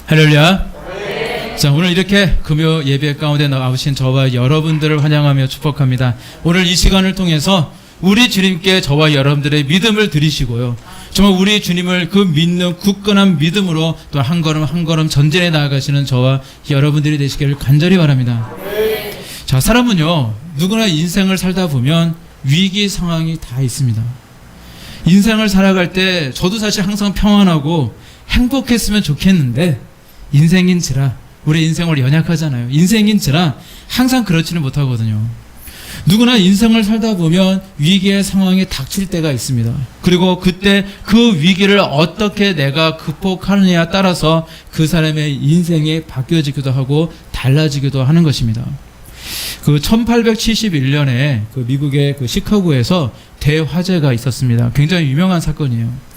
할렐루야. 자, 오늘 이렇게 금요 예배 가운데 나오신 저와 여러분들을 환영하며 축복합니다. 오늘 이 시간을 통해서 우리 주님께 저와 여러분들의 믿음을 드리시고요. 정말 우리 주님을 그 믿는 굳건한 믿음으로 또 한 걸음 한 걸음 전진해 나아가시는 저와 여러분들이 되시기를 간절히 바랍니다. 자, 사람은요, 누구나 인생을 살다 보면 위기 상황이 다 있습니다. 인생을 살아갈 때 저도 사실 항상 평안하고 행복했으면 좋겠는데 인생인지라, 우리 인생 원래 연약하잖아요. 인생인지라 항상 그렇지는 못하거든요. 누구나 인생을 살다 보면 위기의 상황이 닥칠 때가 있습니다. 그리고 그때 그 위기를 어떻게 내가 극복하느냐에 따라서 그 사람의 인생이 바뀌어지기도 하고 달라지기도 하는 것입니다. 그 1871년에 그 미국의 그 시카고에서 대화재가 있었습니다. 굉장히 유명한 사건이에요.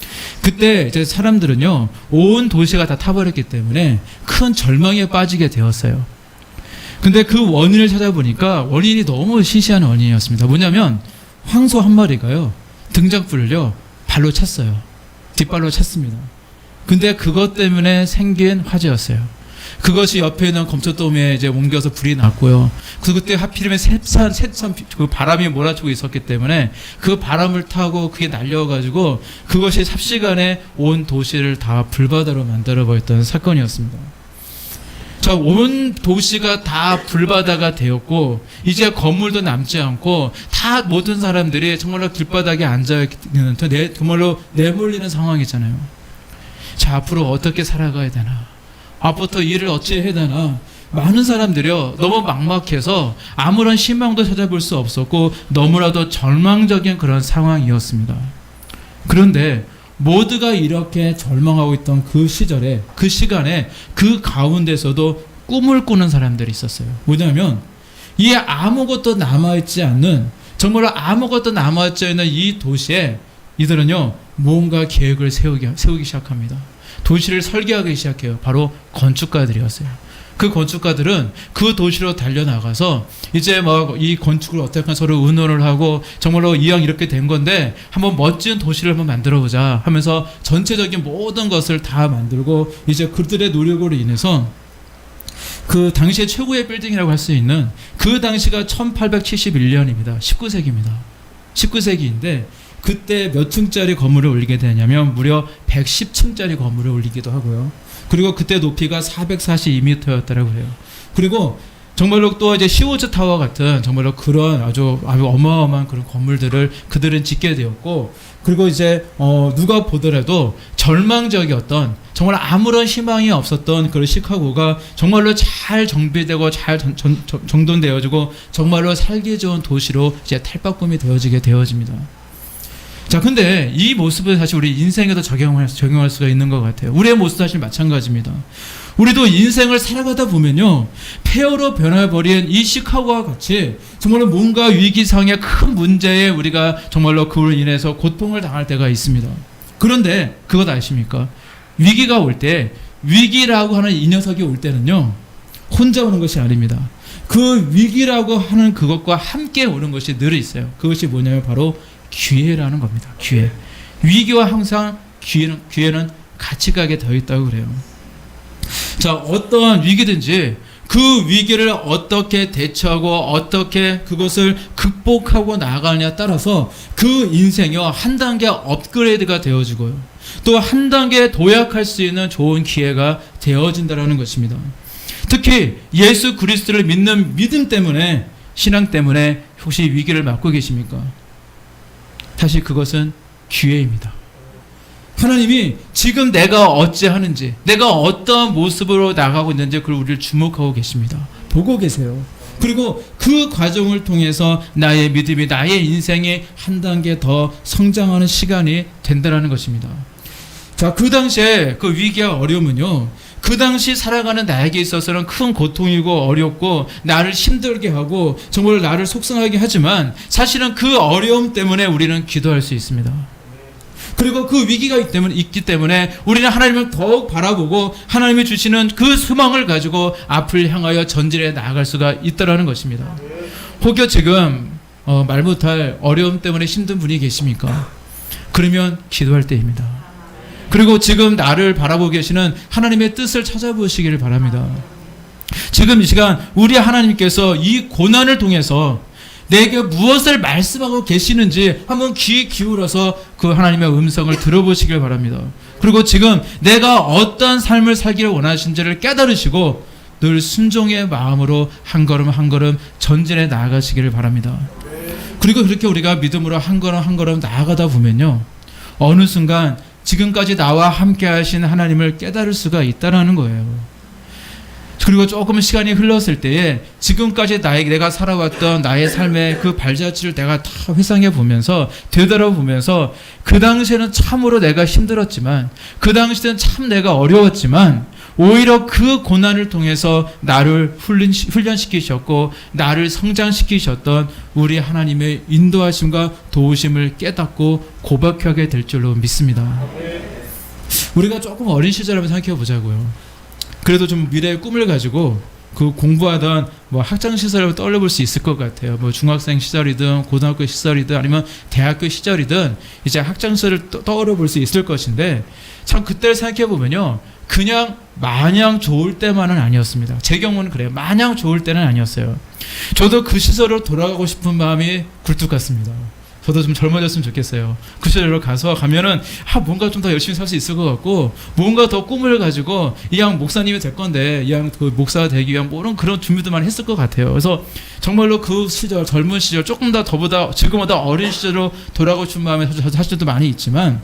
그때 이제 사람들은요, 온 도시가 다 타버렸기 때문에 큰 절망에 빠지게 되었어요. 근데 그 원인을 찾아보니까 원인이 너무 시시한 원인이었습니다. 뭐냐면 황소 한 마리가요, 등짝불을요 발로 찼어요. 뒷발로 찼습니다. 근데 그것 때문에 생긴 화재였어요. 그것이 옆에 있는 검초돔에 이제 옮겨서 불이 났고요. 그때 하필이면 새산 그 바람이 몰아치고 있었기 때문에 그 바람을 타고 그게 날려가지고 그것이 삽시간에 온 도시를 다 불바다로 만들어버렸던 사건이었습니다. 자, 온 도시가 다 불바다가 되었고 이제 건물도 남지 않고 다 모든 사람들이 정말로 길바닥에 앉아있는 정말로 내몰리는 상황이잖아요. 자, 앞으로 어떻게 살아가야 되나, 앞부터 일을 어찌 해야 되나, 많은 사람들이요 너무 막막해서 아무런 희망도 찾아볼 수 없었고 너무나도 절망적인 그런 상황이었습니다. 그런데 모두가 이렇게 절망하고 있던 그 시절에, 그 시간에, 그 가운데서도 꿈을 꾸는 사람들이 있었어요. 뭐냐면 이 아무것도 남아있지 않는, 정말로 아무것도 남아있지 않는 이 도시에 이들은요 뭔가 계획을 세우기 시작합니다. 도시를 설계하기 시작해요. 바로 건축가들이었어요. 그 건축가들은 그 도시로 달려나가서 이제 뭐 이 건축을 어떻게 서로 의논을 하고 정말로 이왕 이렇게 된 건데 한번 멋진 도시를 한번 만들어보자 하면서 전체적인 모든 것을 다 만들고, 이제 그들의 노력으로 인해서 그 당시의 최고의 빌딩이라고 할 수 있는, 그 당시가 1871년입니다. 19세기입니다. 19세기인데 그때 몇 층짜리 건물을 올리게 되냐면 무려 110층짜리 건물을 올리기도 하고요. 그리고 그때 높이가 442m였다라고 해요. 그리고 정말로 또 이제 시오즈 타워 같은 정말로 그런 아주 어마어마한 그런 건물들을 그들은 짓게 되었고, 그리고 이제 누가 보더라도 절망적이었던, 정말 아무런 희망이 없었던 그런 시카고가 정말로 잘 정비되고 잘 정돈되어지고 정말로 살기 좋은 도시로 이제 탈바꿈이 되어집니다. 자, 근데 이 모습을 사실 우리 인생에도 적용할 수가 있는 것 같아요. 우리의 모습도 사실 마찬가지입니다. 우리도 인생을 살아가다 보면요, 폐허로 변해버린 이 시카고와 같이 정말로 뭔가 위기상의 큰 문제에 우리가 정말로 그로 인해서 고통을 당할 때가 있습니다. 그런데 그것 아십니까? 위기가 올 때, 위기라고 하는 이 녀석이 올 때는요 혼자 오는 것이 아닙니다. 그 위기라고 하는 그것과 함께 오는 것이 늘 있어요. 그것이 뭐냐면 바로 기회라는 겁니다. 기회. 위기와 항상 기회는 같이 가게 되어 있다고 그래요. 자, 어떠한 위기든지 그 위기를 어떻게 대처하고 어떻게 그것을 극복하고 나가느냐에 따라서 그 인생이 한 단계 업그레이드가 되어지고요, 또 한 단계 도약할 수 있는 좋은 기회가 되어진다는 것입니다. 특히 예수 그리스도를 믿는 믿음 때문에, 신앙 때문에 혹시 위기를 맞고 계십니까? 사실 그것은 기회입니다. 하나님이 지금 내가 어찌하는지, 내가 어떤 모습으로 나가고 있는지 그걸 우리를 주목하고 계십니다. 보고 계세요. 그리고 그 과정을 통해서 나의 믿음이, 나의 인생이 한 단계 더 성장하는 시간이 된다는 것입니다. 자, 그 당시에 그 위기와 어려움은요, 그 당시 살아가는 나에게 있어서는 큰 고통이고 어렵고 나를 힘들게 하고 정말 나를 속상하게 하지만 사실은 그 어려움 때문에 우리는 기도할 수 있습니다. 그리고 그 위기가 있기 때문에 우리는 하나님을 더욱 바라보고 하나님이 주시는 그 소망을 가지고 앞을 향하여 전진해 나아갈 수가 있다는 것입니다. 혹여 지금 말 못할 어려움 때문에 힘든 분이 계십니까? 그러면 기도할 때입니다. 그리고 지금 나를 바라보고 계시는 하나님의 뜻을 찾아보시기를 바랍니다. 지금 이 시간 우리 하나님께서 이 고난을 통해서 내게 무엇을 말씀하고 계시는지 한번 귀 기울여서 그 하나님의 음성을 들어보시길 바랍니다. 그리고 지금 내가 어떤 삶을 살기를 원하시는지를 깨달으시고 늘 순종의 마음으로 한 걸음 한 걸음 전진해 나아가시기를 바랍니다. 그리고 그렇게 우리가 믿음으로 한 걸음 한 걸음 나아가다 보면요, 어느 순간 지금까지 나와 함께 하신 하나님을 깨달을 수가 있다라는 거예요. 그리고 조금 시간이 흘렀을 때에 지금까지 내가 살아왔던 나의 삶의 그 발자취를 내가 다 회상해 보면서 되돌아보면서 그 당시에는 참으로 내가 힘들었지만, 그 당시에는 참 내가 어려웠지만, 오히려 그 고난을 통해서 나를 훈련시키셨고 나를 성장시키셨던 우리 하나님의 인도하심과 도우심을 깨닫고 고백하게 될 줄로 믿습니다. 우리가 조금 어린 시절 한번 생각해 보자고요. 그래도 좀 미래의 꿈을 가지고 그 공부하던 뭐 학창 시절을 떠올려볼 수 있을 것 같아요. 뭐 중학생 시절이든 고등학교 시절이든 아니면 대학교 시절이든 이제 학창 시절을 떠올려볼 수 있을 것인데, 참 그때를 생각해 보면요, 그냥 마냥 좋을 때만은 아니었습니다. 제 경우는 그래요. 마냥 좋을 때는 아니었어요. 저도 그 시절로 돌아가고 싶은 마음이 굴뚝 같습니다. 저도 좀 젊어졌으면 좋겠어요. 그 시절로 가면은 뭔가 좀 더 열심히 살 수 있을 것 같고, 뭔가 더 꿈을 가지고 이왕 목사님이 될 건데 이왕 그 목사가 되기 위한 뭐런 그런 준비도 많이 했을 것 같아요. 그래서 정말로 그 시절, 젊은 시절, 조금 더 저보다 지금보다 어린 시절로 돌아가고 싶은 마음이 사실도 많이 있지만,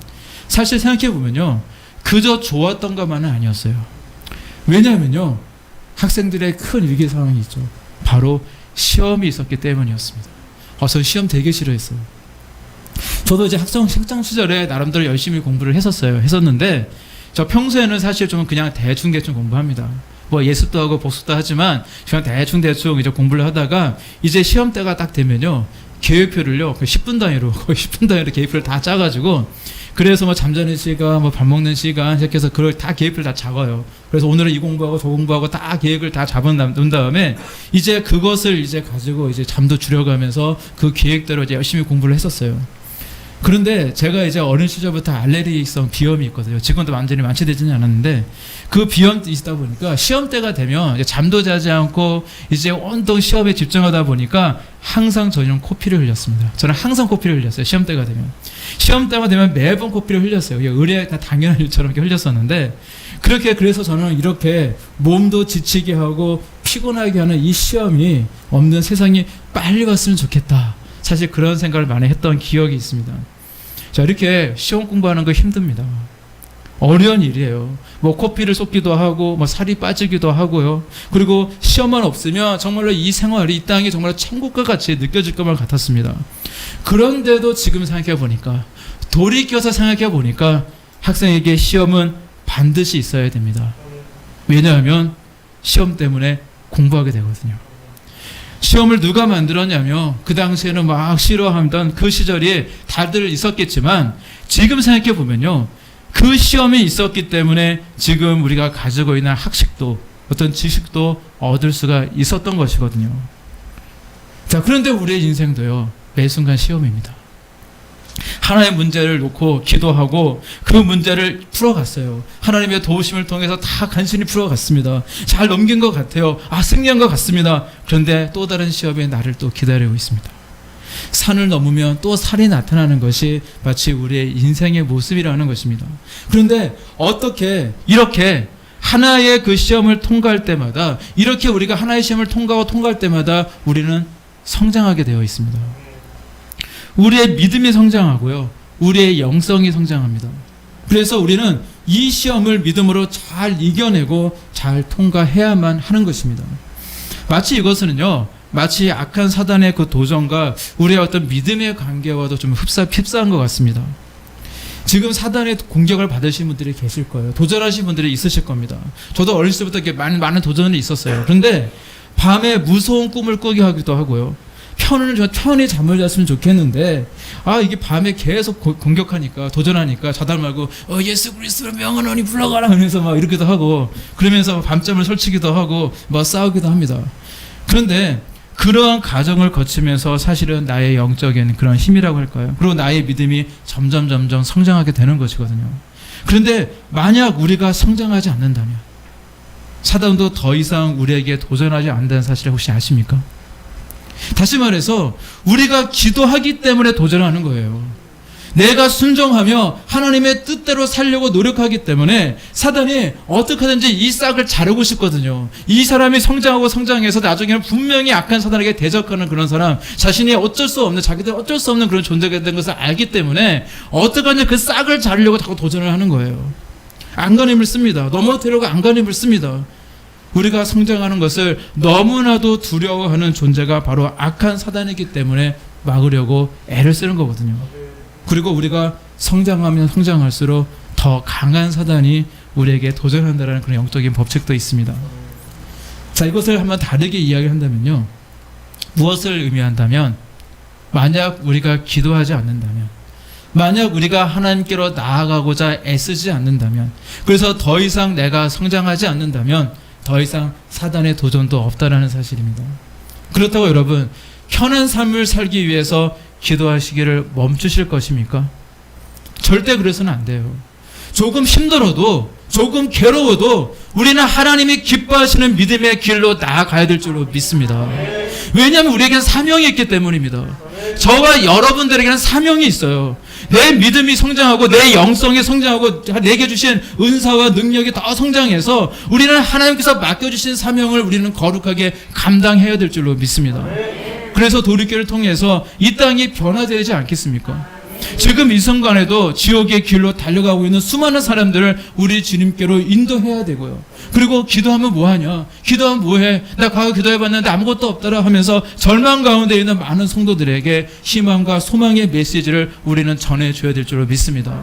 사실 생각해 보면요, 그저 좋았던 것만은 아니었어요. 왜냐하면요, 학생들의 큰 위기 상황이 있죠. 바로 시험이 있었기 때문이었습니다. 저 시험 되게 싫어했어요. 저도 이제 학창 시절에 나름대로 열심히 공부를 했었는데, 저 평소에는 사실 좀 그냥 대충 공부합니다. 뭐 예습도 하고 복습도 하지만 그냥 대충 이제 공부를 하다가 이제 시험 때가 딱 되면요, 계획표를요, 10분 단위로, 거의 10분 단위로 계획표를 다 짜가지고, 그래서 뭐 잠자는 시간, 뭐 밥 먹는 시간, 이렇게 해서 그걸 다 계획표를 다 적어요. 그래서 오늘은 이 공부하고 저 공부하고 다 계획을 다 잡은 다음에 이제 그것을 이제 가지고 이제 잠도 줄여가면서 그 계획대로 이제 열심히 공부를 했었어요. 그런데 제가 이제 어린 시절부터 알레르기성 비염이 있거든요. 지금도 완전히 완치되지는 않았는데, 그 비염이 있다 보니까 시험 때가 되면 이제 잠도 자지 않고 이제 온통 시험에 집중하다 보니까 항상 저는 코피를 흘렸습니다. 저는 항상 코피를 흘렸어요. 시험 때가 되면. 시험 때가 되면 매번 코피를 흘렸어요. 의뢰 다 당연한 일처럼 이렇게 흘렸었는데, 그래서 저는 이렇게 몸도 지치게 하고 피곤하게 하는 이 시험이 없는 세상이 빨리 왔으면 좋겠다. 사실 그런 생각을 많이 했던 기억이 있습니다. 자, 이렇게 시험 공부하는 거 힘듭니다. 어려운 일이에요. 뭐 코피를 쏟기도 하고 뭐 살이 빠지기도 하고요. 그리고 시험만 없으면 정말로 이 생활이, 이 땅이 정말 천국과 같이 느껴질 것만 같았습니다. 그런데도 지금 생각해 보니까, 돌이켜서 생각해 보니까 학생에게 시험은 반드시 있어야 됩니다. 왜냐하면 시험 때문에 공부하게 되거든요. 시험을 누가 만들었냐면, 그 당시에는 막 싫어하던 그 시절이 다들 있었겠지만, 지금 생각해 보면요, 그 시험이 있었기 때문에 지금 우리가 가지고 있는 학식도, 어떤 지식도 얻을 수가 있었던 것이거든요. 자, 그런데 우리의 인생도요, 매 순간 시험입니다. 하나의 문제를 놓고 기도하고 그 문제를 풀어갔어요. 하나님의 도우심을 통해서 다 간신히 풀어갔습니다. 잘 넘긴 것 같아요. 승리한 것 같습니다. 그런데 또 다른 시험이 나를 또 기다리고 있습니다. 산을 넘으면 또 산이 나타나는 것이 마치 우리의 인생의 모습이라는 것입니다. 그런데 어떻게 이렇게 하나의 그 시험을 통과할 때마다, 이렇게 우리가 하나의 시험을 통과할 때마다 우리는 성장하게 되어 있습니다. 우리의 믿음이 성장하고요, 우리의 영성이 성장합니다. 그래서 우리는 이 시험을 믿음으로 잘 이겨내고 잘 통과해야만 하는 것입니다. 마치 이것은요, 마치 악한 사단의 그 도전과 우리의 어떤 믿음의 관계와도 좀 흡사한 것 같습니다. 지금 사단의 공격을 받으신 분들이 계실 거예요. 도전하신 분들이 있으실 겁니다. 저도 어렸을 때부터 이렇게 많은 도전이 있었어요. 그런데 밤에 무서운 꿈을 꾸게 하기도 하고요, 편히 잠을 잤으면 좋겠는데, 이게 밤에 계속 공격하니까, 도전하니까 자다 말고 예수 그리스도의 명언하니 불러가라 하면서 막 이러기도 하고, 그러면서 밤잠을 설치기도 하고 막 싸우기도 합니다. 그런데 그러한 과정을 거치면서 사실은 나의 영적인 그런 힘이라고 할까요? 그리고 나의 믿음이 점점 성장하게 되는 것이거든요. 그런데 만약 우리가 성장하지 않는다면 사단도 더 이상 우리에게 도전하지 않는다는 사실을 혹시 아십니까? 다시 말해서 우리가 기도하기 때문에 도전하는 거예요. 내가 순종하며 하나님의 뜻대로 살려고 노력하기 때문에 사단이 어떻게 하든지 이 싹을 자르고 싶거든요. 이 사람이 성장하고 성장해서 나중에는 분명히 악한 사단에게 대적하는 그런 사람, 자신이 어쩔 수 없는, 자기들 어쩔 수 없는 그런 존재가 된 것을 알기 때문에 어떻게 하든지 그 싹을 자르려고 자꾸 도전을 하는 거예요. 안간힘을 씁니다. 넘어뜨리려고 안간힘을 씁니다. 우리가 성장하는 것을 너무나도 두려워하는 존재가 바로 악한 사단이기 때문에 막으려고 애를 쓰는 거거든요. 그리고 우리가 성장하면 성장할수록 더 강한 사단이 우리에게 도전한다는 그런 영적인 법칙도 있습니다. 자, 이것을 한번 다르게 이야기한다면요. 무엇을 의미한다면 만약 우리가 기도하지 않는다면, 만약 우리가 하나님께로 나아가고자 애쓰지 않는다면, 그래서 더 이상 내가 성장하지 않는다면 더 이상 사단의 도전도 없다라는 사실입니다. 그렇다고 여러분, 편한 삶을 살기 위해서 기도하시기를 멈추실 것입니까? 절대 그래서는 안 돼요. 조금 힘들어도, 조금 괴로워도 우리는 하나님이 기뻐하시는 믿음의 길로 나아가야 될 줄로 믿습니다. 왜냐하면 우리에게는 사명이 있기 때문입니다. 저와 여러분들에게는 사명이 있어요. 내 믿음이 성장하고 내 영성이 성장하고 내게 주신 은사와 능력이 더 성장해서 우리는 하나님께서 맡겨주신 사명을 우리는 거룩하게 감당해야 될 줄로 믿습니다. 그래서 도리교를 통해서 이 땅이 변화되지 않겠습니까? 지금 이 순간에도 지옥의 길로 달려가고 있는 수많은 사람들을 우리 주님께로 인도해야 되고요. 그리고 기도하면 뭐하냐? 기도하면 뭐해? 나 과거 기도해봤는데 아무것도 없더라 하면서 절망 가운데 있는 많은 성도들에게 희망과 소망의 메시지를 우리는 전해줘야 될 줄로 믿습니다.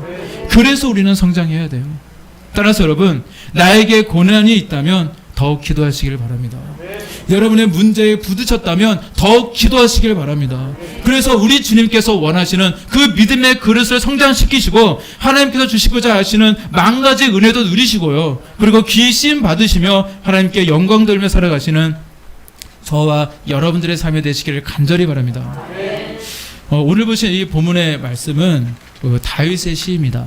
그래서 우리는 성장해야 돼요. 따라서 여러분, 나에게 고난이 있다면 더욱 기도하시길 바랍니다. 여러분의 문제에 부딪혔다면 더욱 기도하시길 바랍니다. 그래서 우리 주님께서 원하시는 그 믿음의 그릇을 성장시키시고 하나님께서 주시고자 하시는 만가지 은혜도 누리시고요. 그리고 귀신 받으시며 하나님께 영광 돌며 살아가시는 저와 여러분들의 삶이 되시기를 간절히 바랍니다. 오늘 보신 이 본문의 말씀은 다윗의 시입니다.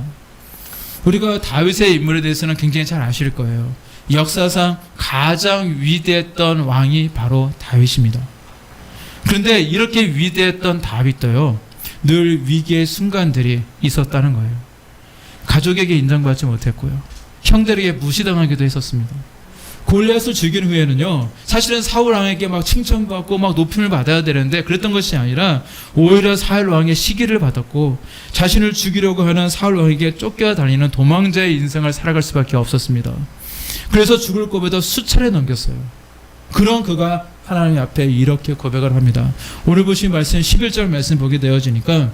우리가 다윗의 인물에 대해서는 굉장히 잘 아실 거예요. 역사상 가장 위대했던 왕이 바로 다윗입니다. 그런데 이렇게 위대했던 다윗도요, 늘 위기의 순간들이 있었다는 거예요. 가족에게 인정받지 못했고요, 형들에게 무시당하기도 했었습니다. 골리앗을 죽인 후에는요, 사실은 사울 왕에게 막 칭찬받고 막 높임을 받아야 되는데 그랬던 것이 아니라 오히려 사울 왕의 시기를 받았고 자신을 죽이려고 하는 사울 왕에게 쫓겨다니는 도망자의 인생을 살아갈 수밖에 없었습니다. 그래서 죽을 고비도 수차례 넘겼어요. 그런 그가 하나님 앞에 이렇게 고백을 합니다. 오늘 보신 말씀 11절 말씀 보게 되어지니까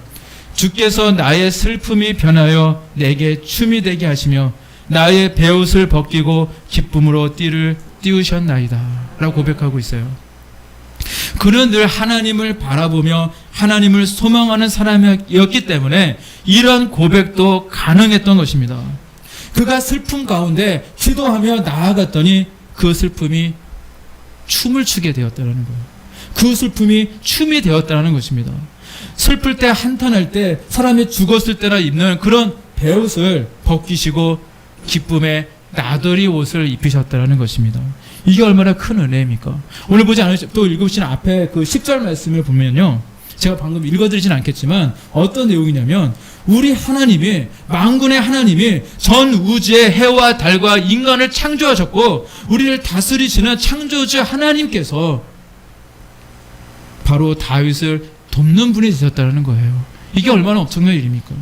주께서 나의 슬픔이 변하여 내게 춤이 되게 하시며 나의 베옷을 벗기고 기쁨으로 띠를 띄우셨나이다 라고 고백하고 있어요. 그는 늘 하나님을 바라보며 하나님을 소망하는 사람이었기 때문에 이러한 고백도 가능했던 것입니다. 그가 슬픔 가운데 기도하며 나아갔더니 그 슬픔이 춤을 추게 되었다는 거예요. 그 슬픔이 춤이 되었다는 것입니다. 슬플 때, 한탄할 때, 사람이 죽었을 때나 입는 그런 베옷을 벗기시고 기쁨의 나돌이 옷을 입히셨다는 것입니다. 이게 얼마나 큰 은혜입니까? 오늘 보지 않으신, 또 읽으신 앞에 그 10절 말씀을 보면요, 제가 방금 읽어드리진 않겠지만 어떤 내용이냐면 우리 하나님이, 만군의 하나님이 전 우주의 해와 달과 인간을 창조하셨고 우리를 다스리시는 창조주 하나님께서 바로 다윗을 돕는 분이 되셨다는 거예요. 이게 얼마나 엄청난 일입니까?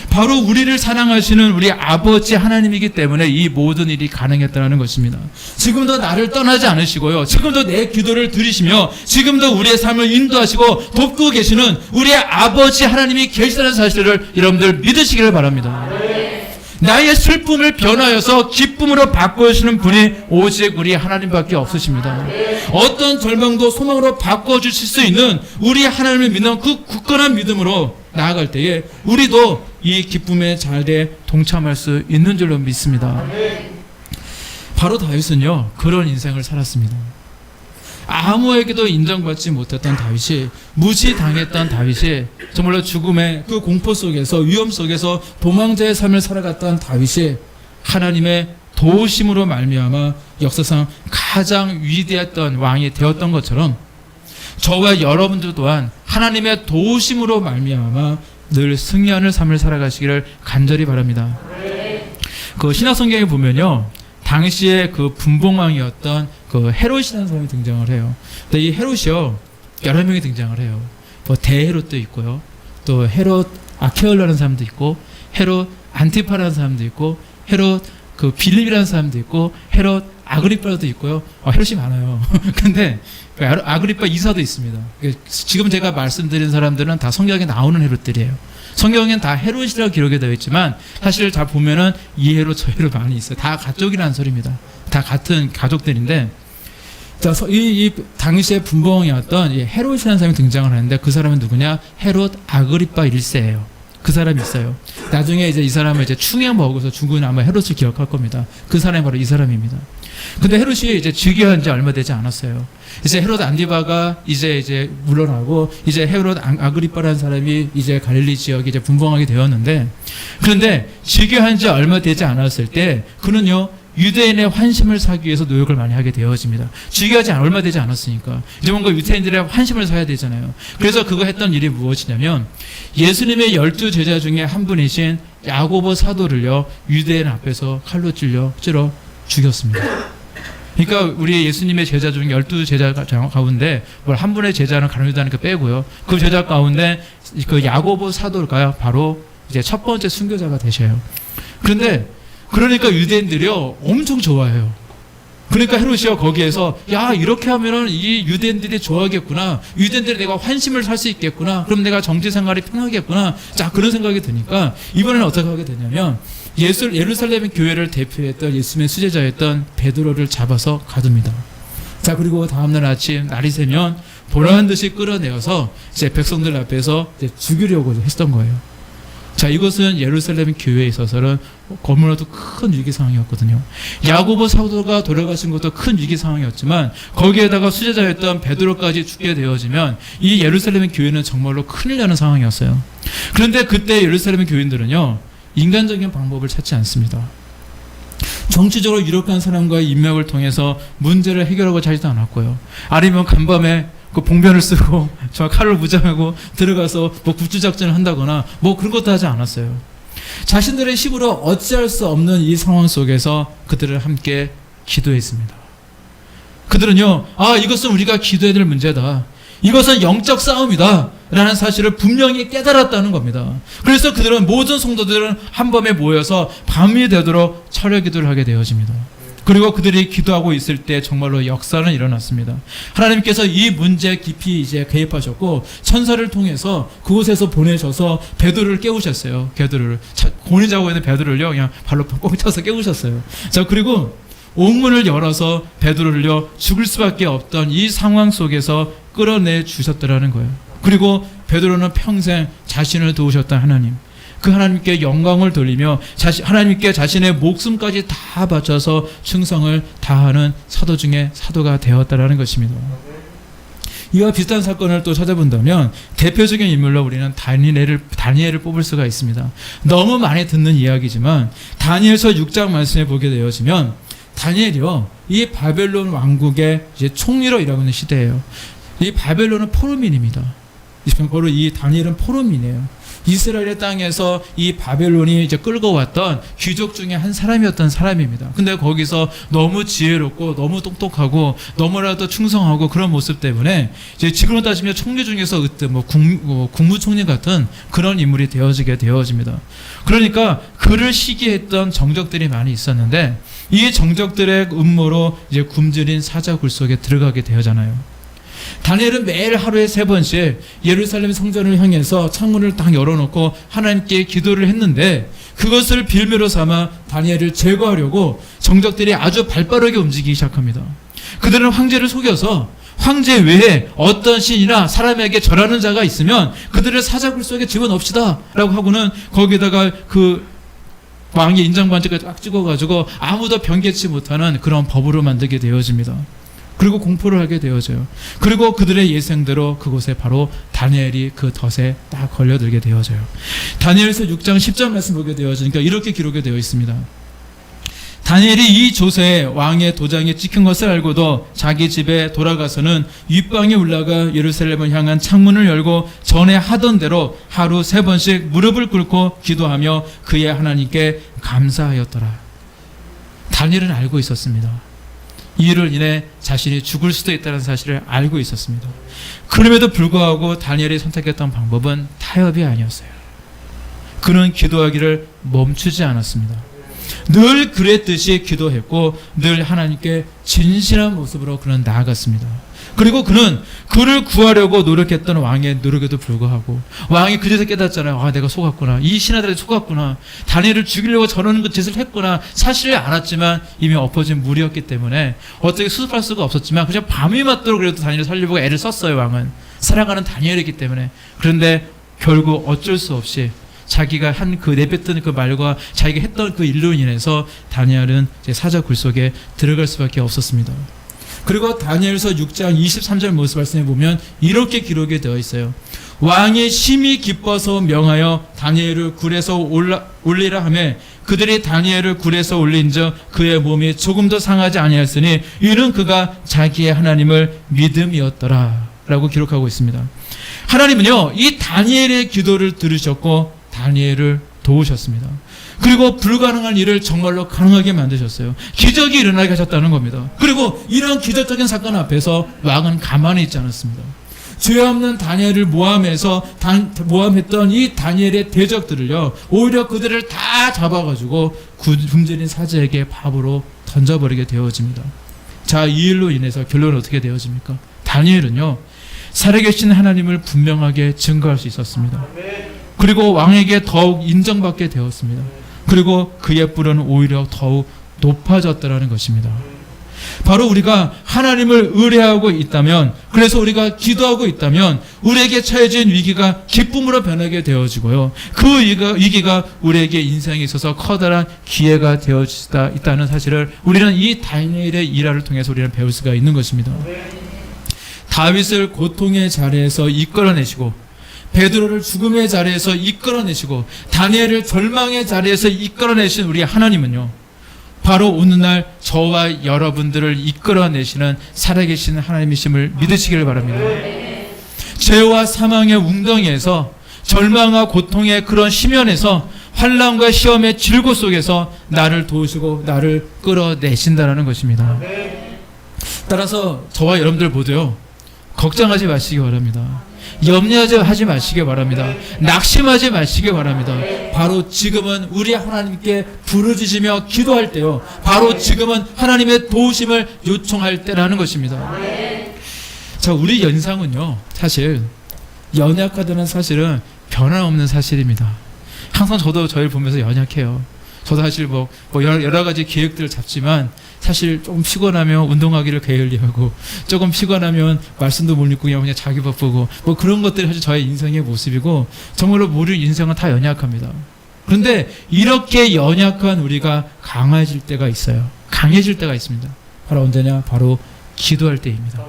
바로 우리를 사랑하시는 우리 아버지 하나님이기 때문에 이 모든 일이 가능했다는 것입니다. 지금도 나를 떠나지 않으시고요, 지금도 내 기도를 들으시며 지금도 우리의 삶을 인도하시고 돕고 계시는 우리의 아버지 하나님이 계시다는 사실을 여러분들 믿으시기를 바랍니다. 나의 슬픔을 변화해서 기쁨으로 바꿔주시는 분이 오직 우리 하나님밖에 없으십니다. 어떤 절망도 소망으로 바꿔주실 수 있는 우리 하나님을 믿는 그 굳건한 믿음으로 나아갈 때에 우리도 이 기쁨의 자리에 동참할 수 있는 줄로 믿습니다. 바로 다윗은요, 그런 인생을 살았습니다. 아무에게도 인정받지 못했던 다윗이, 무시당했던 다윗이, 정말로 죽음의 그 공포 속에서, 위험 속에서 도망자의 삶을 살아갔던 다윗이 하나님의 도우심으로 말미암아 역사상 가장 위대했던 왕이 되었던 것처럼, 저와 여러분들 또한 하나님의 도우심으로 말미암아 늘 승리하는 삶을 살아가시기를 간절히 바랍니다. 그 신약 성경에 보면요, 당시에 그 분봉왕이었던 그 헤롯이라는 사람이 등장을 해요. 근데 이 헤롯이요, 여러 명이 등장을 해요. 뭐 대헤롯도 있고요, 또 헤롯 아케올라라는 사람도 있고, 헤롯 안티파라는 사람도 있고, 헤롯 그 빌립이라는 사람도 있고, 헤롯 아그리빠도 있고요. 헤롯이 많아요. 근데 아그리빠 이사도 있습니다. 지금 제가 말씀드린 사람들은 다 성경에 나오는 헤롯들이에요. 성경엔 다 헤롯이라고 기록이 되어 있지만 사실 잘 보면은 이 헤롯 저 헤롯 많이 있어요. 다 가족이라는 소리입니다. 다 같은 가족들인데, 자, 이 당시에 분봉왕이었던 이 헤롯이라는 사람이 등장을 하는데, 그 사람은 누구냐? 헤롯 아그리빠 1세예요. 그 사람이 있어요. 나중에 이제 이 사람을 이제 충에 먹어서 죽은 아마 헤롯을 기억할 겁니다. 그 사람이 바로 이 사람입니다. 근데 헤롯이 이제 즉위한 지 얼마 되지 않았어요. 이제 헤롯 안디바가 이제 물러나고, 이제 헤롯 아그리빠라는 사람이 이제 갈릴리 지역에 이제 분봉하게 되었는데, 그런데 즉위한 지 얼마 되지 않았을 때 그는요, 유대인의 환심을 사기 위해서 노력을 많이 하게 되어집니다. 즉위하지 얼마 되지 않았으니까 이제 뭔가 유대인들의 환심을 사야 되잖아요. 그래서 그거 했던 일이 무엇이냐면, 예수님의 12제자 중에 한 분이신 야고보 사도를요, 유대인 앞에서 칼로 찔러 죽였습니다. 그러니까 우리 예수님의 제자 중 12제자 가운데 한 분의 제자는 가룟유다니까 빼고요, 그 제자 가운데 그 야고보 사도가 바로 이제 첫 번째 순교자가 되셔요. 그러니까 유대인들이요, 엄청 좋아해요. 그러니까 헤롯이요, 거기에서 야, 이렇게 하면은 이 유대인들이 좋아하겠구나, 유대인들이 내가 환심을 살 수 있겠구나, 그럼 내가 정치 생활이 편하겠구나, 자, 그런 생각이 드니까 이번에는 어떻게 하게 되냐면, 예루살렘 교회를 대표했던 예수님의 수제자였던 베드로를 잡아서 가둡니다. 자, 그리고 다음날 아침 날이 새면 보라는 듯이 끌어내어서 이제 백성들 앞에서 이제 죽이려고 했던 거예요. 자, 이것은 예루살렘 교회에 있어서는 너무나도 큰 위기 상황이었거든요. 야고보 사도가 돌아가신 것도 큰 위기 상황이었지만, 거기에다가 수제자였던 베드로까지 죽게 되어지면 이 예루살렘 교회는 정말로 큰일 나는 상황이었어요. 그런데 그때 예루살렘 교인들은요, 인간적인 방법을 찾지 않습니다. 정치적으로 유력한 사람과의 인맥을 통해서 문제를 해결하고 하지도 않았고요, 아니면 간밤에 그 봉변을 쓰고 저 칼을 무장하고 들어가서 뭐 굴주작전을 한다거나 뭐 그런 것도 하지 않았어요. 자신들의 힘으로 어찌할 수 없는 이 상황 속에서 그들을 함께 기도했습니다. 그들은요, 이것은 우리가 기도해야 될 문제다, 이것은 영적 싸움이다 라는 사실을 분명히 깨달았다는 겁니다. 그래서 그들은, 모든 성도들은 한밤에 모여서 밤이 되도록 철야 기도를 하게 되어집니다. 그리고 그들이 기도하고 있을 때 정말로 역사는 일어났습니다. 하나님께서 이 문제에 깊이 이제 개입하셨고, 천사를 통해서 그곳에서 보내셔서 베드로를 깨우셨어요. 베드로를, 곤히 자고 있는 베드로를요, 그냥 발로 꽁 쳐서 깨우셨어요. 자, 그리고 옥문을 열어서 베드로를요, 죽을 수밖에 없던 이 상황 속에서 끌어내 주셨더라는 거예요. 그리고 베드로는 평생 자신을 도우셨던 하나님, 그 하나님께 영광을 돌리며 하나님께 자신의 목숨까지 다 바쳐서 충성을 다하는 사도 중에 사도가 되었다라는 것입니다. 이와 비슷한 사건을 또 찾아본다면 대표적인 인물로 우리는 다니엘을 뽑을 수가 있습니다. 너무 많이 듣는 이야기지만 다니엘서 6장 말씀에 보게 되어지면, 다니엘이요, 이 바벨론 왕국의 이제 총리로 일하고 있는 시대예요. 이 바벨론은 포로민입니다. 바로 이 다니엘은 포로민이에요. 이스라엘의 땅에서 이 바벨론이 이제 끌고 왔던 귀족 중에 한 사람이었던 사람입니다. 근데 거기서 너무 지혜롭고 너무 똑똑하고 너무나도 충성하고 그런 모습 때문에 이제 지금으로 따지면 총리 중에서 국무총리 같은 그런 인물이 되어집니다. 그러니까 그를 시기했던 정적들이 많이 있었는데, 이 정적들의 음모로 이제 굶주린 사자굴 속에 들어가게 되잖아요. 다니엘은 매일 하루에 3번씩 예루살렘 성전을 향해서 창문을 딱 열어놓고 하나님께 기도를 했는데, 그것을 빌미로 삼아 다니엘을 제거하려고 정적들이 아주 발빠르게 움직이기 시작합니다. 그들은 황제를 속여서 황제 외에 어떤 신이나 사람에게 절하는 자가 있으면 그들을 사자굴 속에 집어넣읍시다 라고 하고는 거기다가 그 왕의 인정반지까지 딱 찍어가지고 아무도 변개치 못하는 그런 법으로 만들게 되어집니다. 그리고 공포를 하게 되어져요. 그리고 그들의 예상대로 그곳에 바로 다니엘이 그 덫에 딱 걸려들게 되어져요. 다니엘서 6장 10절 말씀 보게 되어지니까 이렇게 기록이 되어 있습니다. 다니엘이 이 조서에 왕의 도장이 찍힌 것을 알고도 자기 집에 돌아가서는 윗방에 올라가 예루살렘을 향한 창문을 열고 전에 하던 대로 하루 3번씩 무릎을 꿇고 기도하며 그의 하나님께 감사하였더라. 다니엘은 알고 있었습니다. 이 일을 인해 자신이 죽을 수도 있다는 사실을 알고 있었습니다. 그럼에도 불구하고 다니엘이 선택했던 방법은 타협이 아니었어요. 그는 기도하기를 멈추지 않았습니다. 늘 그랬듯이 기도했고 늘 하나님께 진실한 모습으로 그는 나아갔습니다. 그리고 그는 그를 구하려고 노력했던 왕의 노력에도 불구하고 왕이 그제서 깨닫잖아요. 아, 내가 속았구나. 이 신하들이 속았구나. 다니엘을 죽이려고 저러는 그 짓을 했구나. 사실을 알았지만 이미 엎어진 물이었기 때문에 어떻게 수습할 수가 없었지만 그냥 밤이 맞도록 그래도 다니엘을 살리려고 애를 썼어요. 왕은 살아가는 다니엘이기 때문에. 그런데 결국 어쩔 수 없이 자기가 한 그 내뱉던 그 말과 자기가 했던 그 일로 인해서 다니엘은 이제 사자 굴 속에 들어갈 수밖에 없었습니다. 그리고 다니엘서 6장 23절 모습 말씀해 보면 이렇게 기록이 되어 있어요. 왕이 심히 기뻐서 명하여 다니엘을 굴에서 올리라 하매 그들이 다니엘을 굴에서 올린즉 그의 몸이 조금도 상하지 아니하였으니 이는 그가 자기의 하나님을 믿음이었더라 라고 기록하고 있습니다. 하나님은요 이 다니엘의 기도를 들으셨고 다니엘을 도우셨습니다. 그리고 불가능한 일을 정말로 가능하게 만드셨어요. 기적이 일어나게 하셨다는 겁니다. 그리고 이런 기적적인 사건 앞에서 왕은 가만히 있지 않았습니다. 죄 없는 다니엘을 모함했던 이 다니엘의 대적들을요 오히려 그들을 다 잡아가지고 굶주린 사자에게 밥으로 던져버리게 되어집니다. 자, 이 일로 인해서 결론은 어떻게 되어집니까? 다니엘은요 살아계신 하나님을 분명하게 증거할 수 있었습니다. 그리고 왕에게 더욱 인정받게 되었습니다. 그리고 그의 뿔은 오히려 더욱 높아졌다는 것입니다. 바로 우리가 하나님을 의뢰하고 있다면, 그래서 우리가 기도하고 있다면 우리에게 처해진 위기가 기쁨으로 변하게 되어지고요. 그 위기가 우리에게 인생에 있어서 커다란 기회가 되어지다 있다는 사실을 우리는 이 다니엘의 일화를 통해서 우리는 배울 수가 있는 것입니다. 다윗을 고통의 자리에서 이끌어내시고 베드로를 죽음의 자리에서 이끌어내시고 다니엘을 절망의 자리에서 이끌어내신 우리 하나님은요 바로 오늘날 저와 여러분들을 이끌어내시는 살아계신 하나님이심을 믿으시길 바랍니다. 죄와 사망의 웅덩이에서 절망과 고통의 그런 심연에서 환난과 시험의 질고 속에서 나를 도우시고 나를 끌어내신다는 것입니다. 따라서 저와 여러분들 모두요 걱정하지 마시기 바랍니다. 염려하지 마시기 바랍니다. 낙심하지 마시기 바랍니다. 바로 지금은 우리 하나님께 부르짖으며 기도할 때요. 바로 지금은 하나님의 도우심을 요청할 때라는 것입니다. 자, 우리 연상은요. 사실 연약하다는 사실은 변함없는 사실입니다. 항상 저도 저희를 보면서 연약해요. 저도 사실 뭐 여러 가지 계획들을 잡지만 사실 조금 피곤하면 운동하기를 게을리하고 조금 피곤하면 말씀도 못 읽고 그냥 자기 바쁘고 뭐 그런 것들이 사실 저의 인생의 모습이고 정말로 우리 인생은 다 연약합니다. 그런데 이렇게 연약한 우리가 강해질 때가 있어요. 강해질 때가 있습니다. 바로 언제냐? 바로 기도할 때입니다.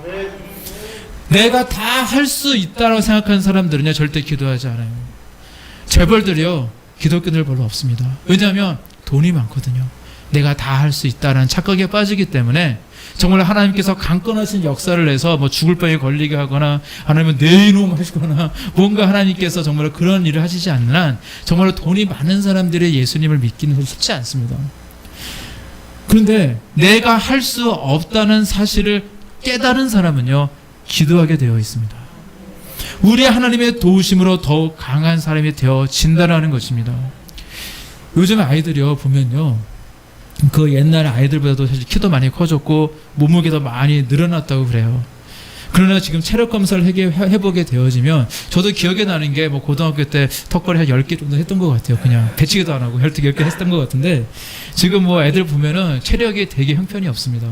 내가 다 할 수 있다고 생각하는 사람들은요 절대 기도하지 않아요. 재벌들이요 기독교들 별로 없습니다. 왜냐하면 돈이 많거든요. 내가 다 할 수 있다는 착각에 빠지기 때문에 정말 하나님께서 강건하신 역사를 내서 뭐 죽을 병에 걸리게 하거나 아니면 내이놈 하시거나 뭔가 하나님께서 정말 그런 일을 하시지 않는 한 정말 돈이 많은 사람들의 예수님을 믿기는 쉽지 않습니다. 그런데 내가 할 수 없다는 사실을 깨달은 사람은요 기도하게 되어 있습니다. 우리 하나님의 도우심으로 더욱 강한 사람이 되어진다는 것입니다. 요즘 아이들이요 보면요 그 옛날 아이들보다도 사실 키도 많이 커졌고 몸무게도 많이 늘어났다고 그래요. 그러나 지금 체력 검사를 해보게 되어지면 저도 기억에 나는 게 뭐 고등학교 때 턱걸이 한 10개 정도 했던 것 같아요. 그냥 배치기도 안 하고 10개 했던 것 같은데 지금 뭐 애들 보면은 체력이 되게 형편이 없습니다.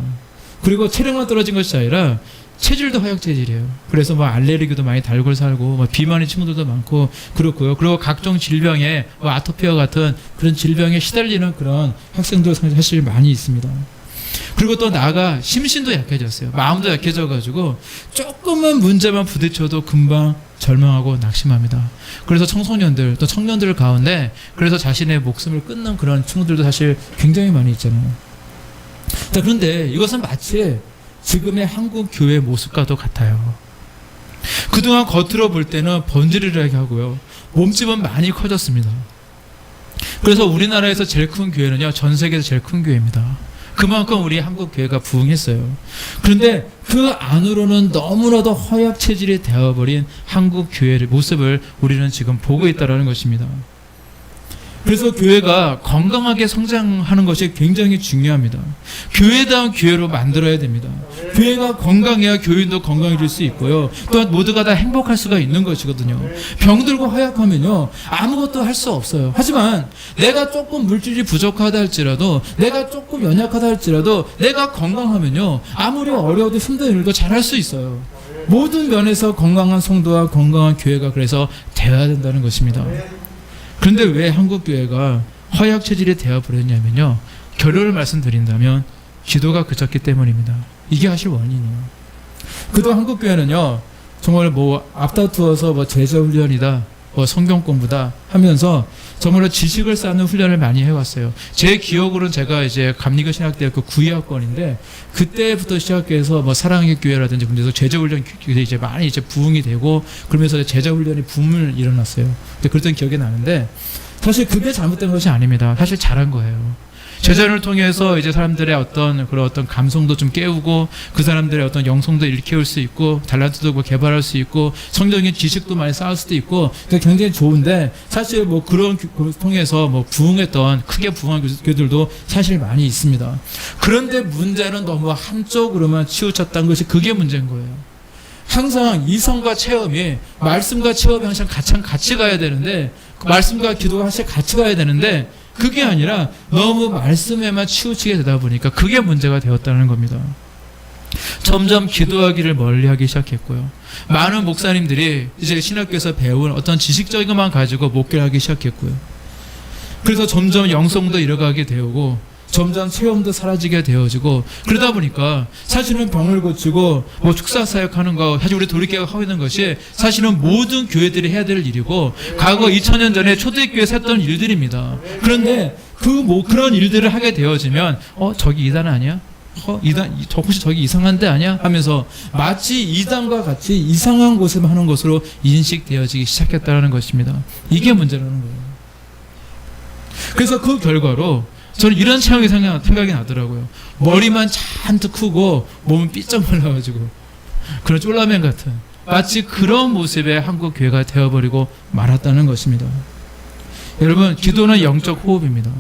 그리고 체력만 떨어진 것이 아니라 체질도 하역 체질이에요. 그래서 뭐 알레르기도 많이 달고 살고 뭐 비만인 친구들도 많고 그렇고요. 그리고 각종 질병에 뭐 아토피와 같은 그런 질병에 시달리는 그런 학생도 사실 많이 있습니다. 그리고 또 나아가 심신도 약해졌어요. 마음도 약해져가지고 조금만 문제만 부딪혀도 금방 절망하고 낙심합니다. 그래서 청소년들 또 청년들 가운데 그래서 자신의 목숨을 끊는 그런 친구들도 사실 굉장히 많이 있잖아요. 자, 그런데 이것은 마치 지금의 한국 교회 모습과도 같아요. 그동안 겉으로 볼 때는 번지르르하게 하고요. 몸집은 많이 커졌습니다. 그래서 우리나라에서 제일 큰 교회는요, 전 세계에서 제일 큰 교회입니다. 그만큼 우리 한국 교회가 부흥했어요. 그런데 그 안으로는 너무나도 허약 체질이 되어버린 한국 교회의 모습을 우리는 지금 보고 있다는 것입니다. 그래서 교회가 건강하게 성장하는 것이 굉장히 중요합니다. 교회다운 교회로 만들어야 됩니다. 교회가 건강해야 교인도 건강해질 수 있고요. 또한 모두가 다 행복할 수가 있는 것이거든요. 병들고 허약하면요, 아무것도 할 수 없어요. 하지만 내가 조금 물질이 부족하다 할지라도, 내가 조금 연약하다 할지라도 내가 건강하면요, 아무리 어려워도 힘든 일도 잘할 수 있어요. 모든 면에서 건강한 성도와 건강한 교회가 그래서 되어야 된다는 것입니다. 그런데 왜 한국 교회가 허약 체질이 되어버렸냐면요, 결론을 말씀드린다면 기도가 그쳤기 때문입니다. 이게 사실 원인이에요. 그동안 한국 교회는요, 정말 앞다투어서 제자 훈련이다, 성경 공부다 하면서 정말로 지식을 쌓는 훈련을 많이 해왔어요. 제 기억으로는 제가 이제 감리교신학대학교 9학번인데 그때부터 시작해서 사랑의 교회라든지 군데서 제자 훈련 이제 많이 이제 부흥이 되고 그러면서 제자 훈련이 붐을 일어났어요. 그랬던 기억이 나는데 사실 그게 잘못된 것이 아닙니다. 사실 잘한 거예요. 제자를 통해서 이제 사람들의 어떤 감성도 좀 깨우고 그 사람들의 어떤 영성도 일깨울 수 있고 달란트도 개발할 수 있고 성경의 지식도 많이 쌓을 수도 있고 굉장히 좋은데 사실 그런 통해서 부흥했던 크게 부흥한 교회들도 사실 많이 있습니다. 그런데 문제는 너무 한쪽으로만 치우쳤다는 것이 그게 문제인 거예요. 항상 이성과 체험이 말씀과 체험이 항상 같이 가야 되는데 말씀과 기도가 사실 같이 가야 되는데 그게 아니라 너무 말씀에만 치우치게 되다 보니까 그게 문제가 되었다는 겁니다. 점점 기도하기를 멀리하기 시작했고요. 많은 목사님들이 이제 신학교에서 배운 어떤 지식적인 것만 가지고 목회를 하기 시작했고요. 그래서 점점 영성도 잃어가게 되고 점점 체험도 사라지게 되어지고 그러다 보니까 사실은 병을 고치고 축사사역하는 거 사실 우리 돌이켜 하고 있는 것이 사실은 모든 교회들이 해야 될 일이고 과거 2000년 전에 초대교회에서 했던 일들입니다. 그런데 그런 일들을 하게 되어지면 저기 이단 아니야? 혹시 저기 이상한 데 아니야? 하면서 마치 이단과 같이 이상한 곳을 하는 것으로 인식되어지기 시작했다는 것입니다. 이게 문제라는 거예요. 그래서 그 결과로 저는 이런 체형이 생각이 나더라고요. 머리만 잔뜩 크고 몸은 삐쩍 말라가지고 그런 쫄라맨 같은 마치 그런 모습의 한국 교회가 되어버리고 말았다는 것입니다. 여러분, 기도는 영적 호흡입니다.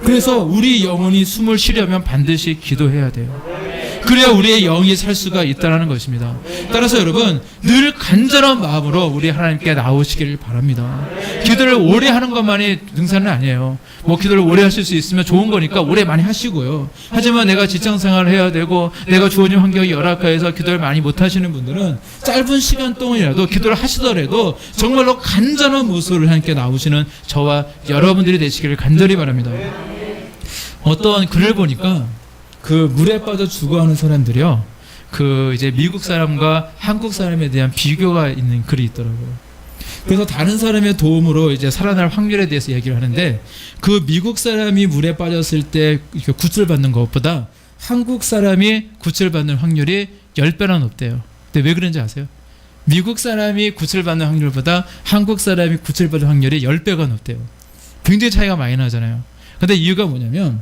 그래서 우리 영혼이 숨을 쉬려면 반드시 기도해야 돼요. 그래야 우리의 영이 살 수가 있다는 것입니다. 따라서 여러분, 늘 간절한 마음으로 우리 하나님께 나오시기를 바랍니다. 기도를 오래 하는 것만이 능사는 아니에요. 기도를 오래 하실 수 있으면 좋은 거니까 오래 많이 하시고요. 하지만 내가 직장생활을 해야 되고 내가 주어진 환경이 열악해서 기도를 많이 못 하시는 분들은 짧은 시간 동안이라도 기도를 하시더라도 정말로 간절한 모습으로 하나님께 나오시는 저와 여러분들이 되시기를 간절히 바랍니다. 어떤 글을 보니까 물에 빠져 죽어가는 사람들이요, 이제 미국 사람과 한국 사람에 대한 비교가 있는 글이 있더라고요. 그래서 다른 사람의 도움으로 이제 살아날 확률에 대해서 얘기를 하는데 미국 사람이 물에 빠졌을 때 구출받는 것보다 한국 사람이 구출받는 확률이 10배나 높대요. 근데 왜 그런지 아세요? 미국 사람이 구출받는 확률보다 한국 사람이 구출받는 확률이 10배가 높대요. 굉장히 차이가 많이 나잖아요. 근데 이유가 뭐냐면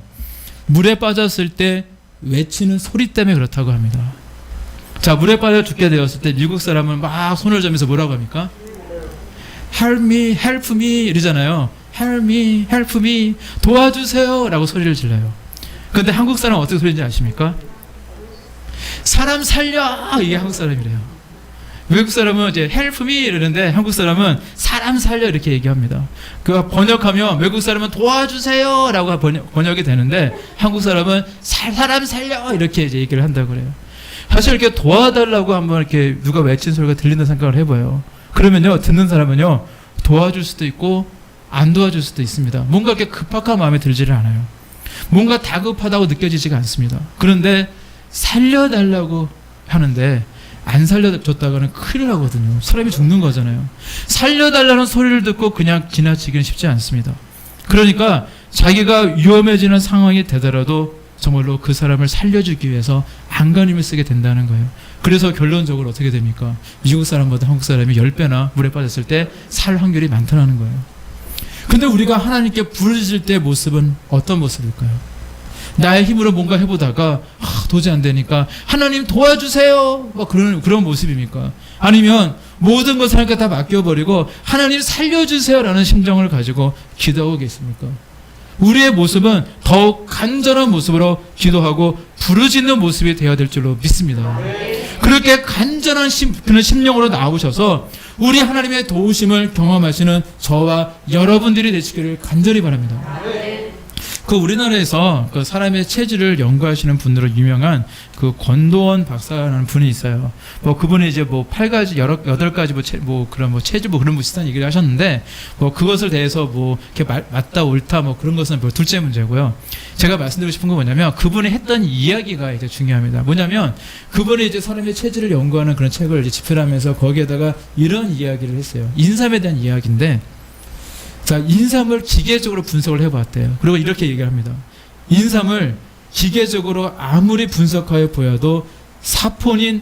물에 빠졌을 때 외치는 소리 때문에 그렇다고 합니다. 자, 물에 빠져 죽게 되었을 때 미국 사람은 막 손을 저면서 뭐라고 합니까? Help me, help me 이러잖아요. Help me, help me, 도와주세요 라고 소리를 질러요. 근데 한국 사람은 어떻게 소리인지 아십니까? 사람 살려! 이게 한국 사람이래요. 외국 사람은 이제 help me 이러는데 한국 사람은 사람 살려 이렇게 얘기합니다. 번역하면 외국 사람은 도와주세요 라고 번역이 되는데 한국 사람은 사람 살려 이렇게 이제 얘기를 한다고 그래요. 사실 이렇게 도와달라고 한번 이렇게 누가 외친 소리가 들린다는 생각을 해봐요. 그러면요, 듣는 사람은요, 도와줄 수도 있고 안 도와줄 수도 있습니다. 뭔가 이렇게 급박한 마음에 들지를 않아요. 뭔가 다급하다고 느껴지지가 않습니다. 그런데 살려달라고 하는데 안 살려줬다가는 큰일 나거든요. 사람이 죽는 거잖아요. 살려달라는 소리를 듣고 그냥 지나치기는 쉽지 않습니다. 그러니까 자기가 위험해지는 상황이 되더라도 정말로 그 사람을 살려주기 위해서 안간힘을 쓰게 된다는 거예요. 그래서 결론적으로 어떻게 됩니까? 미국 사람보다 한국 사람이 10배나 물에 빠졌을 때 살 확률이 많다는 거예요. 근데 우리가 하나님께 부르짖을 때의 모습은 어떤 모습일까요? 나의 힘으로 뭔가 해보다가 도저히 안 되니까 하나님 도와주세요, 막 그런 모습입니까? 아니면 모든 것을 하나님께 다 맡겨버리고 하나님 살려주세요라는 심정을 가지고 기도하고 계십니까? 우리의 모습은 더욱 간절한 모습으로 기도하고 부르짖는 모습이 되어야 될 줄로 믿습니다. 그렇게 간절한 그런 심령으로 나오셔서 우리 하나님의 도우심을 경험하시는 저와 여러분들이 되시기를 간절히 바랍니다. 그 우리나라에서 그 사람의 체질을 연구하시는 분으로 유명한 그 권도원 박사라는 분이 있어요. 뭐 그분이 이제 뭐 8가지, 8가지 그런 체질 그런 비슷한 얘기를 하셨는데 뭐 그것을 대해서 뭐 이렇게 맞다 옳다 뭐 그런 것은 뭐 둘째 문제고요. 제가 말씀드리고 싶은 건 뭐냐면 그분이 했던 이야기가 이제 중요합니다. 뭐냐면 그분이 이제 사람의 체질을 연구하는 그런 책을 이제 집필하면서 거기에다가 이런 이야기를 했어요. 인삼에 대한 이야기인데 자, 인삼을 기계적으로 분석을 해봤대요. 그리고 이렇게 얘기를 합니다. 인삼을 기계적으로 아무리 분석하여 보여도 사포닌이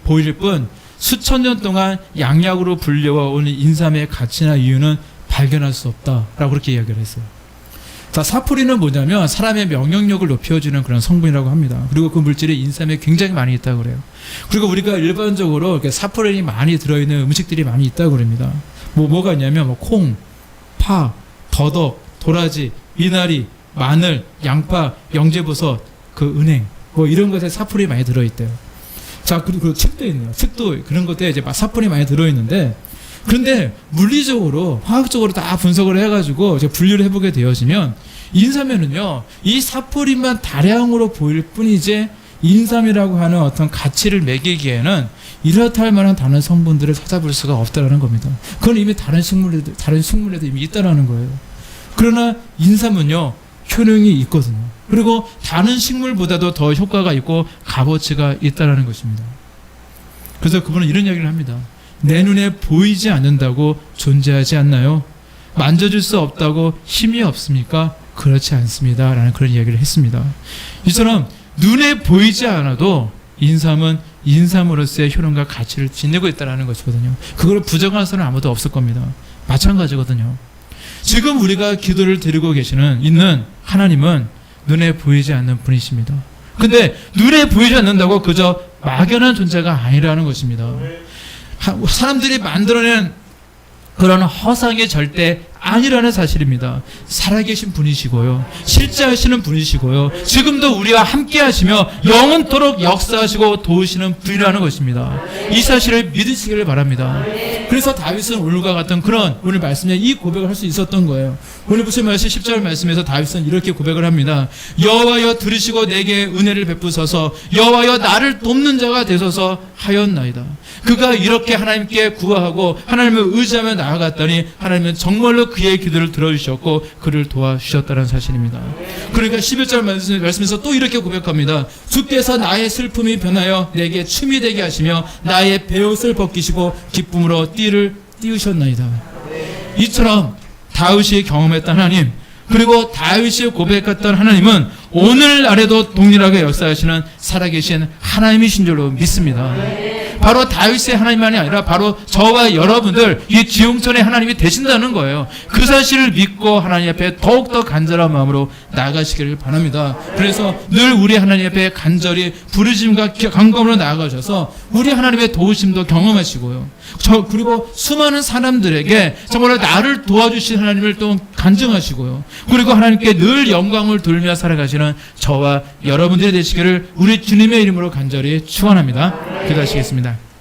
보일 뿐 수천 년 동안 양약으로 불려온 인삼의 가치나 이유는 발견할 수 없다라고 그렇게 이야기를 했어요. 자, 사포닌은 뭐냐면 사람의 면역력을 높여주는 그런 성분이라고 합니다. 그리고 그 물질이 인삼에 굉장히 많이 있다고 그래요. 그리고 우리가 일반적으로 이렇게 사포닌이 많이 들어있는 음식들이 많이 있다고 그럽니다. 뭐가 있냐면 뭐 콩, 파, 더덕, 도라지, 미나리, 마늘, 양파, 영재버섯, 그 은행 뭐 이런 것에 사포닌이 많이 들어있대요. 자, 그리고 칡도 있네요. 칡도 그런 것들에 이제 사포닌이 많이 들어있는데 그런데 물리적으로 화학적으로 다 분석을 해가지고 이제 분류를 해보게 되어지면 인삼에는요 이 사포닌만 다량으로 보일 뿐이지 인삼이라고 하는 어떤 가치를 매기기에는 이렇다 할 만한 다른 성분들을 찾아볼 수가 없다라는 겁니다. 그건 이미 다른 식물에도 이미 있다라는 거예요. 그러나 인삼은요 효능이 있거든요. 그리고 다른 식물보다도 더 효과가 있고 값어치가 있다라는 것입니다. 그래서 그분은 이런 이야기를 합니다. 내 눈에 보이지 않는다고 존재하지 않나요? 만져줄 수 없다고 힘이 없습니까? 그렇지 않습니다. 라는 그런 이야기를 했습니다. 이처럼 눈에 보이지 않아도 인삼은 인삼으로서의 효능과 가치를 지니고 있다는 것이거든요. 그걸 부정할 사람은 아무도 없을 겁니다. 마찬가지거든요. 지금 우리가 기도를 드리고 있는 하나님은 눈에 보이지 않는 분이십니다. 근데 눈에 보이지 않는다고 그저 막연한 존재가 아니라는 것입니다. 사람들이 만들어낸 그런 허상이 절대 아니라는 사실입니다. 살아계신 분이시고요. 실제 하시는 분이시고요. 지금도 우리와 함께 하시며 영원토록 역사하시고 도우시는 분이라는 것입니다. 이 사실을 믿으시기를 바랍니다. 그래서 다윗은 오늘과 같은 그런 오늘 말씀에 이 고백을 할 수 있었던 거예요. 오늘 보신 말씀 10절 말씀에서 다윗은 이렇게 고백을 합니다. 여호와여 들으시고 내게 은혜를 베푸소서. 여호와여 나를 돕는 자가 되소서 하였나이다. 그가 이렇게 하나님께 구하고 하나님을 의지하며 나아갔더니 하나님은 정말로 그의 기도를 들어주셨고 그를 도와주셨다는 사실입니다. 그러니까 11절 말씀에서 또 이렇게 고백합니다. 주께서 나의 슬픔이 변하여 내게 춤이 되게 하시며 나의 베옷을 벗기시고 기쁨으로 띠를 띄우셨나이다. 이처럼 다윗이 경험했던 하나님, 그리고 다윗이 고백했던 하나님은 오늘날에도 동일하게 역사하시는 살아계신 하나님이신 줄로 믿습니다. 바로 다윗의 하나님만이 아니라 바로 저와 여러분들 이 지용천의 하나님이 되신다는 거예요. 그 사실을 믿고 하나님 앞에 더욱더 간절한 마음으로 나아가시기를 바랍니다. 그래서 늘 우리 하나님 앞에 간절히 부르짖음과 간구함으로 나아가셔서 우리 하나님의 도우심도 경험하시고요. 그리고 수많은 사람들에게 정말 나를 도와주신 하나님을 또 간증하시고요. 그리고 하나님께 늘 영광을 돌며 살아가시는 저와 여러분들이 되시기를 우리 주님의 이름으로 간절히 축원합니다. 기도하시겠습니다.